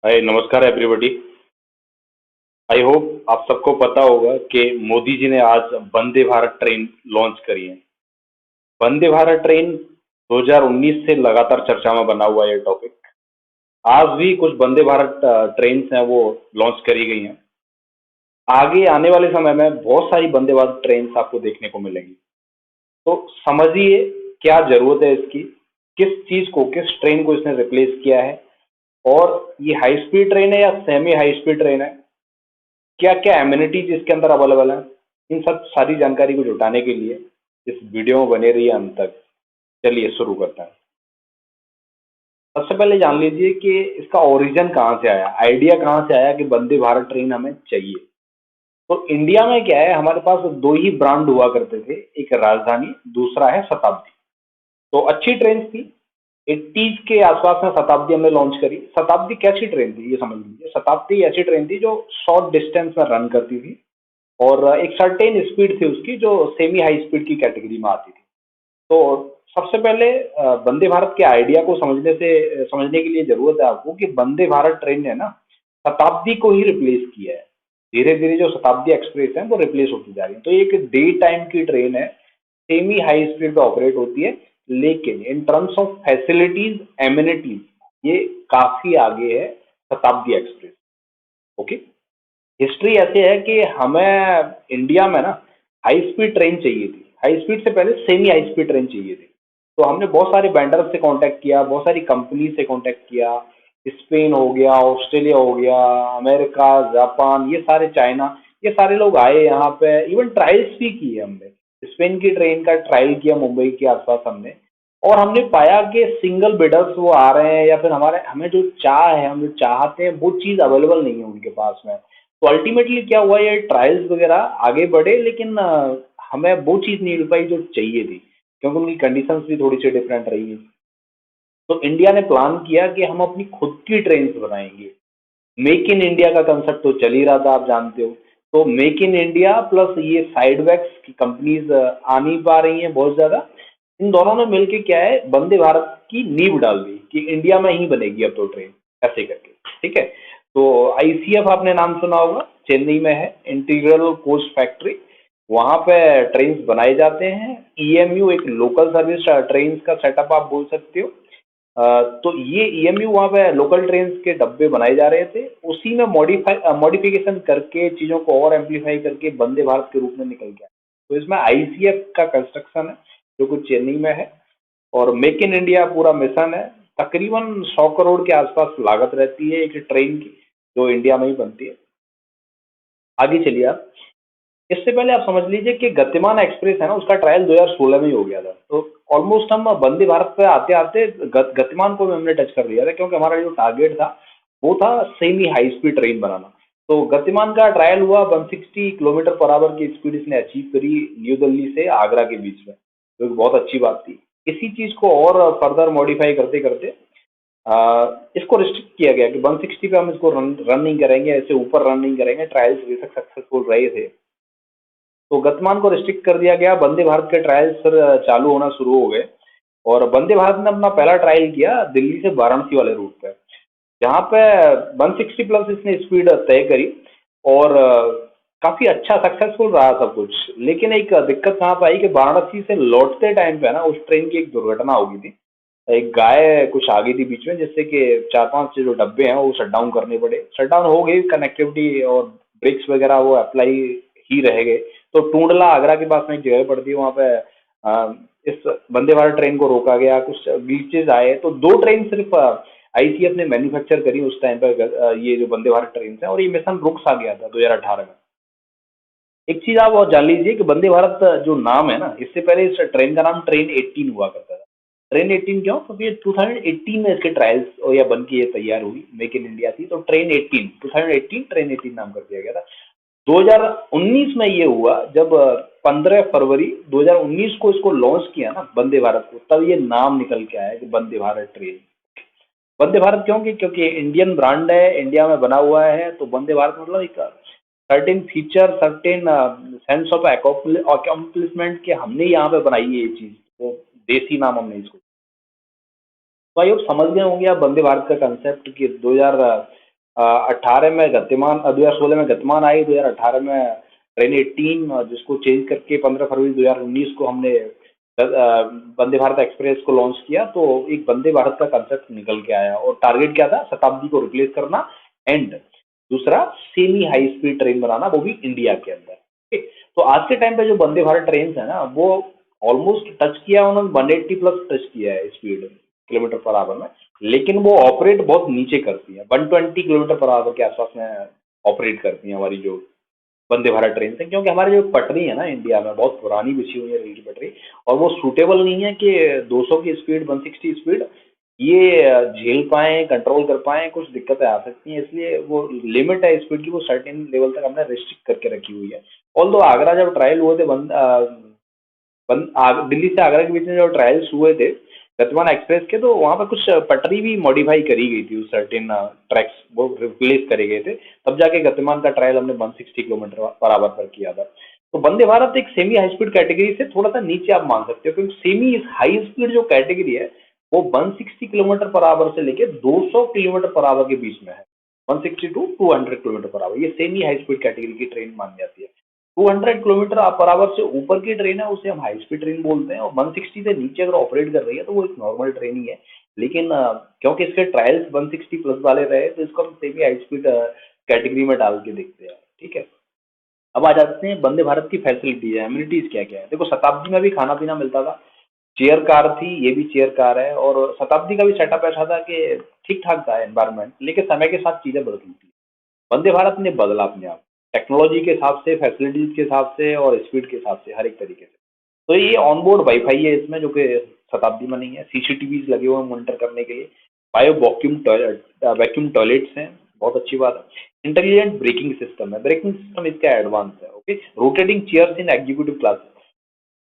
हाय नमस्कार everybody. I hope आप सबको पता होगा कि मोदी जी ने आज वंदे भारत ट्रेन लॉन्च करी है। वंदे भारत ट्रेन 2019 से लगातार चर्चा में बना हुआ है ये टॉपिक। आज भी कुछ वंदे भारत ट्रेन हैं वो लॉन्च करी गई हैं। आगे आने वाले समय में बहुत सारी वंदे भारत ट्रेन आपको देखने को मिलेंगी। तो समझिए क्या जरूरत है इसकी, किस चीज को, किस ट्रेन को इसने रिप्लेस किया है, और ये हाई स्पीड ट्रेन है या सेमी हाई स्पीड ट्रेन है, क्या क्या एमिनिटीज इसके अंदर अवेलेबल है। इन सब सारी जानकारी को जुटाने के लिए इस वीडियो में बने रहिए अंत तक। चलिए शुरू करते हैं। सबसे पहले जान लीजिए कि इसका ओरिजिन कहाँ से आया, आइडिया कहाँ से आया कि वंदे भारत ट्रेन हमें चाहिए। तो इंडिया में क्या है, हमारे पास दो ही ब्रांड हुआ करते थे, एक राजधानी, दूसरा है शताब्दी। तो अच्छी ट्रेन थी। 80s के आसपास में शताब्दी हमने लॉन्च करी। शताब्दी कैसी ट्रेन थी ये समझ लीजिए। शताब्दी ऐसी ट्रेन थी जो शॉर्ट डिस्टेंस में रन करती थी और एक सर्टेन स्पीड थी उसकी जो सेमी हाई स्पीड की कैटेगरी में आती थी। तो सबसे पहले वंदे भारत के आइडिया को समझने के लिए जरूरत है आपको कि वंदे भारत ट्रेन ने ना शताब्दी को ही रिप्लेस किया है। धीरे धीरे जो शताब्दी एक्सप्रेस है वो रिप्लेस होती जा रही है। तो ये एक डे टाइम की ट्रेन है, सेमी हाई स्पीड पे ऑपरेट होती है, लेकिन in terms of facilities, amenities ये काफी आगे है शताब्दी एक्सप्रेस। ओके। हिस्ट्री ऐसे है कि हमें इंडिया में ना हाई स्पीड ट्रेन चाहिए थी। हाई स्पीड से पहले सेमी हाई स्पीड ट्रेन चाहिए थी। तो हमने बहुत सारे वेंडर से कांटेक्ट किया, बहुत सारी कंपनी से कांटेक्ट किया। स्पेन हो गया, ऑस्ट्रेलिया हो गया, अमेरिका, जापान, ये सारे, चाइना, ये सारे लोग आए यहाँ पे। इवन ट्रायल्स भी किए हमने। स्पेन की ट्रेन का ट्रायल किया मुंबई के आसपास हमने। और हमने पाया कि सिंगल बिडर्स वो आ रहे हैं, या फिर हमारे हमें जो चाह है, हम जो चाहते हैं वो चीज़ अवेलेबल नहीं है उनके पास में। तो अल्टीमेटली क्या हुआ, ये ट्रायल्स वगैरह आगे बढ़े, लेकिन हमें वो चीज़ नहीं मिल पाई जो चाहिए थी, क्योंकि उनकी कंडीशंस भी थोड़ी सी डिफरेंट रही। तो इंडिया ने प्लान किया कि हम अपनी खुद की ट्रेन बनाएंगे। मेक इन इंडिया का कंसेप्ट तो चल ही रहा था, आप जानते हो। तो मेक इन इंडिया प्लस ये साइड वैक्स की कंपनीज आ नहीं पा रही हैं बहुत ज़्यादा। इन दोनों ने मिलके क्या है, वंदे भारत की नींव डाल दी कि इंडिया में ही बनेगी अब तो ट्रेन, ऐसे करके। ठीक है। तो आईसीएफ आपने नाम सुना होगा, चेन्नई में है इंटीग्रल कोच फैक्ट्री। वहाँ पे ट्रेन बनाए जाते हैं। ईएमयू एक लोकल सर्विस ट्रेन का सेटअप आप बोल सकते हो। तो ये ईएमयू वहाँ पे लोकल ट्रेन के डब्बे बनाए जा रहे थे, उसी में मॉडिफिकेशन करके चीज़ों को और एम्पलीफाई करके वंदे भारत के रूप में निकल गया। तो इसमें आईसीएफ का कंस्ट्रक्शन है जो कुछ चेन्नई में है, और मेक इन इंडिया पूरा मिशन है। तकरीबन 100 करोड़ के आसपास लागत रहती है एक ट्रेन की, जो इंडिया में ही बनती है। आगे चलिए आप। इससे पहले आप समझ लीजिए कि गतिमान एक्सप्रेस है ना, उसका ट्रायल 2016 में ही हो गया था। तो ऑलमोस्ट हम वंदे भारत पे आते आते गतिमान को भी हमने टच कर लिया था, क्योंकि हमारा जो टारगेट था वो था सेमी हाई स्पीड ट्रेन बनाना। तो गतिमान का ट्रायल हुआ, 160 किलोमीटर पर आवर की स्पीड इसने अचीव करी न्यू दिल्ली से आगरा के बीच में, जो कि बहुत अच्छी बात थी। इसी चीज को और फर्दर मॉडिफाई करते करते इसको रिस्ट्रिक्ट किया गया कि 160 पे हम इसको रन नहीं करेंगे, ऐसे ऊपर रन नहीं करेंगे। ट्रायल्स बेशक सक्सेसफुल रहे थे, तो गतिमान को रिस्ट्रिक्ट कर दिया गया। वंदे भारत के ट्रायल्स फिर चालू होना शुरू हो गए, और वंदे भारत ने अपना पहला ट्रायल किया दिल्ली से वाराणसी वाले रूट पे, जहाँ पे 160 प्लस इसने स्पीड तय करी, और काफी अच्छा सक्सेसफुल रहा सब कुछ। लेकिन एक दिक्कत कहाँ पे आई कि वाराणसी से लौटते टाइम पे ना उस ट्रेन की एक दुर्घटना हो गई थी। एक गाय कुछ आ गई थी बीच में, जिससे कि 4-5 जो डब्बे हैं वो शट डाउन करने पड़े। शट डाउन हो गई कनेक्टिविटी, और ब्रेक्स वगैरह वो अप्लाई ही रह गए। तो टूंडला आगरा के पास में एक जगह पड़ती है, वहाँ पे इस वंदे भारत ट्रेन को रोका गया, कुछ ग्लिचेज आए। तो 2 ट्रेन सिर्फ आईसीएफ ने मैन्युफैक्चर करी उस टाइम पर, ये जो वंदे भारत ट्रेन है, और ये मिशन रुक सा गया था 2018 में। एक चीज आप और जान लीजिए कि वंदे भारत जो नाम है ना, इससे पहले इस ट्रेन का नाम ट्रेन 18 हुआ करता था। ट्रेन 18 क्यों? क्योंकि 2018 में इसके ट्रायल्स या बन के ये तैयार हुई, मेक इन इंडिया थी। तो ट्रेन 18, 2018 ट्रेन 18 नाम कर दिया गया था। 2019 में ये हुआ जब 15 फरवरी 2019 को इसको लॉन्च किया ना वंदे भारत को, तब ये नाम निकल के आया कि वंदे भारत ट्रेन। वंदे भारत क्यों? क्योंकि इंडियन ब्रांड है, इंडिया में बना हुआ है। तो वंदे भारत मतलब एक certain feature, certain sense of accomplishment के हमने यहाँ पे बनाई है ये चीज़, वो देसी नाम हमने इसको। तो आई होप समझ गए होंगे आप वंदे भारत का कंसेप्ट कि 18 में गतिमान, 2016 में गतिमान आई, 2018 में ट्रेन 18 जिसको चेंज करके 15 फरवरी 2019 को हमने वंदे भारत एक्सप्रेस को लॉन्च किया। तो एक वंदे भारत का कंसेप्ट निकल के आया और टारगेट क्या था, शताब्दी को रिप्लेस करना एंड दूसरा सेमी हाई स्पीड ट्रेन बनाना, वो भी इंडिया के अंदर। ठीक। तो आज के टाइम पे जो वंदे भारत ट्रेन है ना, वो ऑलमोस्ट टच किया उन्होंने, 180 प्लस टच किया है स्पीड किलोमीटर पर आवर में, लेकिन वो ऑपरेट बहुत नीचे करती है, 120 किलोमीटर पर आवर के आसपास में ऑपरेट करती है हमारी जो वंदे भारत ट्रेन से। क्योंकि हमारी जो पटरी है ना इंडिया में, बहुत पुरानी बिछी हुई है रेल की पटरी, और वो सूटेबल नहीं है कि 200 की स्पीड, 160 स्पीड ये झेल पाए, कंट्रोल कर पाए, कुछ दिक्कतें आ सकती हैं। इसलिए वो लिमिट है स्पीड की, वो सर्टेन लेवल तक हमने रिस्ट्रिक्ट करके रखी हुई है। ऑल्दो आगरा जब ट्रायल हुए थे, दिल्ली से आगरा के बीच में जो ट्रायल्स हुए थे गतिमान एक्सप्रेस के, तो वहाँ पर कुछ पटरी भी मॉडिफाई करी गई थी, उस सर्टेन ट्रैक्स वो रिप्लेस करे गए थे, तब जाके गतिमान का ट्रायल हमने 160 किलोमीटर पर आवर पर किया था। तो वंदे भारत एक सेमी हाई स्पीड कैटेगरी से थोड़ा सा नीचे आप मान सकते हो, क्योंकि सेमी हाई स्पीड जो कैटेगरी है वो 160 किलोमीटर पर आवर से लेके 200 किलोमीटर पर आवर के बीच में है। 160 टू 200 किलोमीटर पर आवर, ये सेमी हाई स्पीड कैटेगरी की ट्रेन मानी जाती है। 200 किलोमीटर पर आवर से ऊपर की ट्रेन है उसे हम हाई स्पीड ट्रेन बोलते हैं, और 160 से नीचे अगर ऑपरेट कर रही है तो वो एक नॉर्मल ट्रेन ही है। लेकिन क्योंकि इसके ट्रायल्स 160 प्लस वाले रहे, तो इसको हम सेमी हाई स्पीड कैटेगरी में डाल के देखते हैं। ठीक है। अब आ जाते हैं वंदे भारत की फैसिलिटी है, एमिनिटीज क्या क्या है। देखो, शताब्दी में भी खाना पीना मिलता था, चेयर कार थी, ये भी चेयर कार है, और शताब्दी का भी सेटअप ऐसा था कि ठीक ठाक था एनवायरमेंट, लेकिन समय के साथ चीजें बदलती थी। वंदे भारत ने बदला अपने आप, टेक्नोलॉजी के हिसाब से, फैसिलिटीज के हिसाब से और स्पीड के हिसाब से, हर एक तरीके से। तो ये ऑनबोर्ड वाईफाई है इसमें, जो कि शताब्दी में नहीं है। सीसीटीवी लगे हुए हैं मॉनिटर करने के लिए। Bio vacuum toilet, vacuum toilets हैं, बहुत अच्छी बात है। इंटेलिजेंट ब्रेकिंग सिस्टम है, ब्रेकिंग सिस्टम इसका एडवांस है। ओके। रोटेटिंग चेयर्स इन एग्जीक्यूटिव क्लास।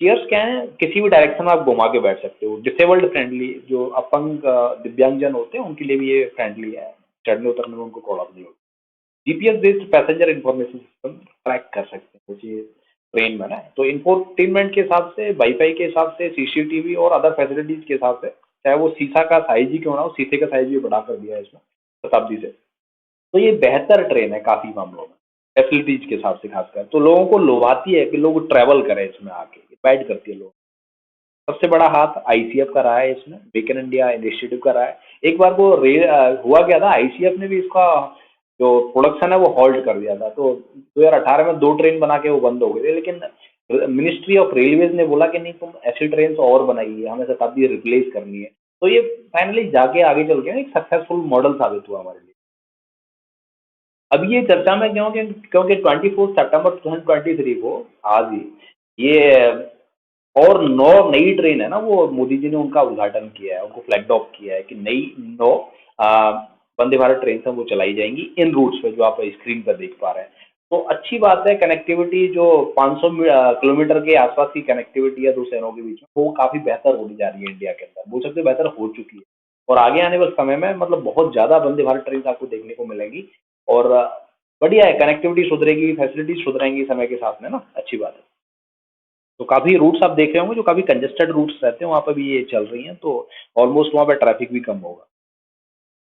चेयर्स क्या है, किसी भी डायरेक्शन में आप घुमा के बैठ सकते हो। डिसेबल्ड फ्रेंडली, जो अपंग दिव्यांगजन होते हैं उनके लिए भी ये फ्रेंडली है, चढ़ने उतरने में उनको प्रॉब्लम नहीं होती। GPS based passenger information system track कर सकते हैं जैसे ट्रेन में ना। तो इंफोटेनमेंट के हिसाब से, वाईफाई के हिसाब से, सीसीटीवी और अदर फैसिलिटीज के हिसाब से, चाहे वो शीशा का साइज ही क्यों ना हो, शीशे का साइज भी बढ़ा कर दिया है इसमें शताब्दी से। तो ये बेहतर ट्रेन है काफी मामलों में, फैसिलिटीज के हिसाब से खासकर। तो लोगों को लुभाती है कि लोग ट्रैवल करें इसमें आके, गाइड करती है लोग। सबसे बड़ा हाथ आईसीएफ का रहा है इसमें, मेक इन इंडिया इनिशिएटिव का रहा है। एक बार वो हुआ क्या था, आईसीएफ ने भी इसका जो प्रोडक्शन है वो हॉल्ट कर दिया था। तो 2018 में 2 ट्रेन बना के वो बंद हो गए थे, लेकिन मिनिस्ट्री ऑफ रेलवेज ने बोला कि नहीं, तुम ऐसी ट्रेन और बनाइए, हमें शताब्दी रिप्लेस करनी है। तो ये फाइनली जाके आगे चल के एक सक्सेसफुल मॉडल साबित हुआ हमारे लिए। अब ये चर्चा में क्यों, क्योंकि 24 सितंबर 2023 को, आज ही, ये और 9 नई ट्रेन है ना, वो मोदी जी ने उनका उद्घाटन किया है, उनको फ्लैग ऑफ किया है कि नई 9 वंदे भारत ट्रेन से वो चलाई जाएंगी इन रूट्स पे, जो आप स्क्रीन पर देख पा रहे हैं। तो अच्छी बात है, कनेक्टिविटी जो 500 किलोमीटर के आसपास की कनेक्टिविटी है दो शहरों के बीच में, वो काफी बेहतर होती जा रही है इंडिया के अंदर, बोल सकते हैं बेहतर हो चुकी है। और आगे आने वाले समय में मतलब बहुत ज्यादा वंदे भारत ट्रेन आपको देखने को मिलेंगी, और बढ़िया है, कनेक्टिविटी सुधरेगी, फैसिलिटीज सुधरेंगी समय के साथ में ना, अच्छी बात है। तो काफ़ी रूट्स आप देख रहे होंगे जो काफ़ी कंजेस्टेड रूट्स रहते हैं, वहाँ पर भी ये चल रही हैं, तो ऑलमोस्ट वहाँ पे ट्रैफिक भी कम होगा।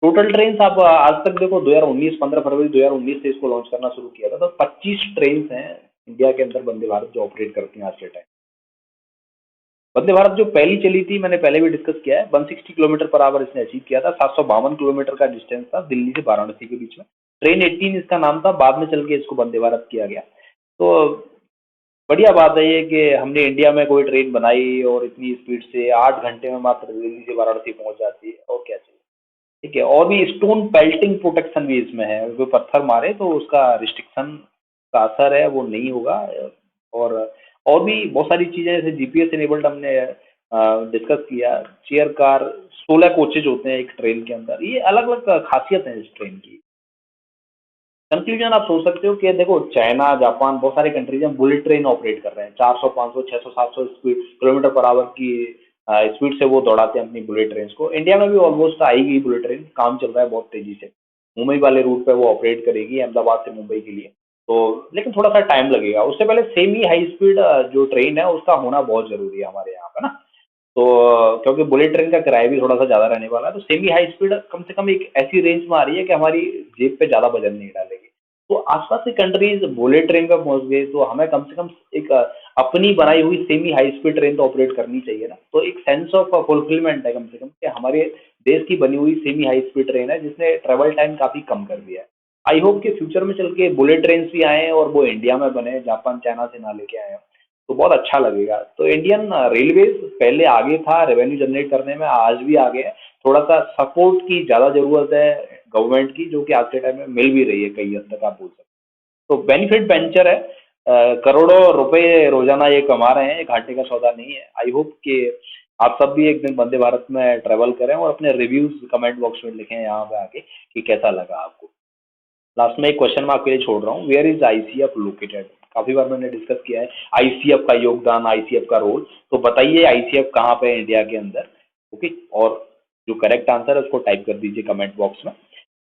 टोटल ट्रेन आप आज तक देखो, 2019, 15 फरवरी 2019 से इसको लॉन्च करना शुरू किया था, तो 25 ट्रेन हैं इंडिया के अंदर वंदे भारत जो ऑपरेट करती हैं आज के टाइम। वंदे भारत जो पहली चली थी, मैंने पहले भी डिस्कस किया है, 160 किलोमीटर पर आवर इसने अचीव किया था। 752 किलोमीटर का डिस्टेंस था दिल्ली से वाराणसी के बीच में। ट्रेन 18 इसका नाम था, बाद में चल के इसको वंदे भारत किया गया। तो बढ़िया बात है ये कि हमने इंडिया में कोई ट्रेन बनाई और इतनी स्पीड से 8 घंटे में मात्र दिल्ली से वाराणसी पहुंच जाती है, और क्या चाहिए। ठीक है। और भी स्टोन पेल्टिंग प्रोटेक्शन भी इसमें है, कोई पत्थर मारे तो उसका रिस्ट्रिक्शन का असर है वो नहीं होगा। और और भी बहुत सारी चीज़ें, जैसे जीपीएस इनेबल्ड हमने डिस्कस किया। चेयर कार, 16 कोचेज होते हैं एक ट्रेन के अंदर, ये अलग अलग खासियत है इस ट्रेन की। कंक्लूजन आप सोच सकते हो कि देखो, चाइना, जापान, बहुत सारे कंट्रीज हैं बुलेट ट्रेन ऑपरेट कर रहे हैं, 400, 500, 600, 700 स्पीड किलोमीटर पर आवर की स्पीड से वो दौड़ाते हैं अपनी बुलेट ट्रेन को। इंडिया में भी ऑलमोस्ट आई गई बुलेट ट्रेन, काम चल रहा है बहुत तेजी से। मुंबई वाले रूट पे वो ऑपरेट करेगी, अहमदाबाद से मुंबई के लिए। तो लेकिन थोड़ा सा टाइम लगेगा, उससे पहले सेमी हाई स्पीड जो ट्रेन है उसका होना बहुत जरूरी है हमारे यहाँ पे ना। तो क्योंकि बुलेट ट्रेन का किराया भी थोड़ा सा ज़्यादा रहने वाला है, तो सेमी हाई स्पीड कम से कम एक ऐसी रेंज में आ रही है कि हमारी जेब पे ज़्यादा वजन नहीं डालेगी। तो आसपास की कंट्रीज बुलेट ट्रेन पे पहुंच गए, तो हमें कम से कम एक अपनी बनाई हुई सेमी हाई स्पीड ट्रेन तो ऑपरेट करनी चाहिए ना। तो एक सेंस ऑफ फुलफिलमेंट है कम से कम कि हमारे देश की बनी हुई सेमी हाई स्पीड ट्रेन है जिसने ट्रेवल टाइम काफ़ी कम कर दिया है। आई होप कि फ्यूचर में चल के बुलेट ट्रेन भी आए और वो इंडिया में बने, जापान चाइना से ना लेके आए, तो बहुत अच्छा लगेगा। तो इंडियन रेलवेज पहले आगे था रेवेन्यू जनरेट करने में, आज भी आगे है। थोड़ा सा सपोर्ट की ज़्यादा ज़रूरत है गवर्नमेंट की, जो कि आज के टाइम में मिल भी रही है कई हद तक, आप बोल सकते हैं। तो बेनिफिट वेंचर है, करोड़ों रुपए रोजाना ये कमा रहे हैं, ये घाटे का सौदा नहीं है। आई होप कि आप सब भी एक दिन वंदे भारत में ट्रेवल करें और अपने रिव्यूज कमेंट बॉक्स में लिखें यहाँ पे आके कि कैसा लगा आपको। लास्ट में एक क्वेश्चन मैं आपके लिए छोड़ रहा हूँ, वेयर इज आईसीएफ लोकेटेड? काफी बार मैंने डिस्कस किया है आईसीएफ का योगदान, आईसीएफ का रोल, तो बताइए आईसीएफ कहाँ पे है इंडिया के अंदर। ओके, और जो करेक्ट आंसर है उसको टाइप कर दीजिए कमेंट बॉक्स में।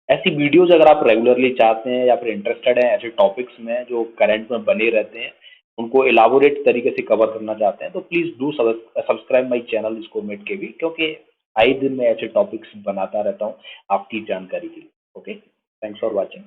ऐसी वीडियोज अगर आप रेगुलरली चाहते हैं या फिर इंटरेस्टेड हैं ऐसे टॉपिक्स में जो करंट में बने रहते हैं, उनको एलाबोरेट तरीके से कवर करना चाहते हैं, तो please do subscribe my channel इसको मेट के भी, क्योंकि आए दिन मैं ऐसे टॉपिक्स बनाता रहता हूँ आपकी जानकारी के लिए। Okay, thanks for watching.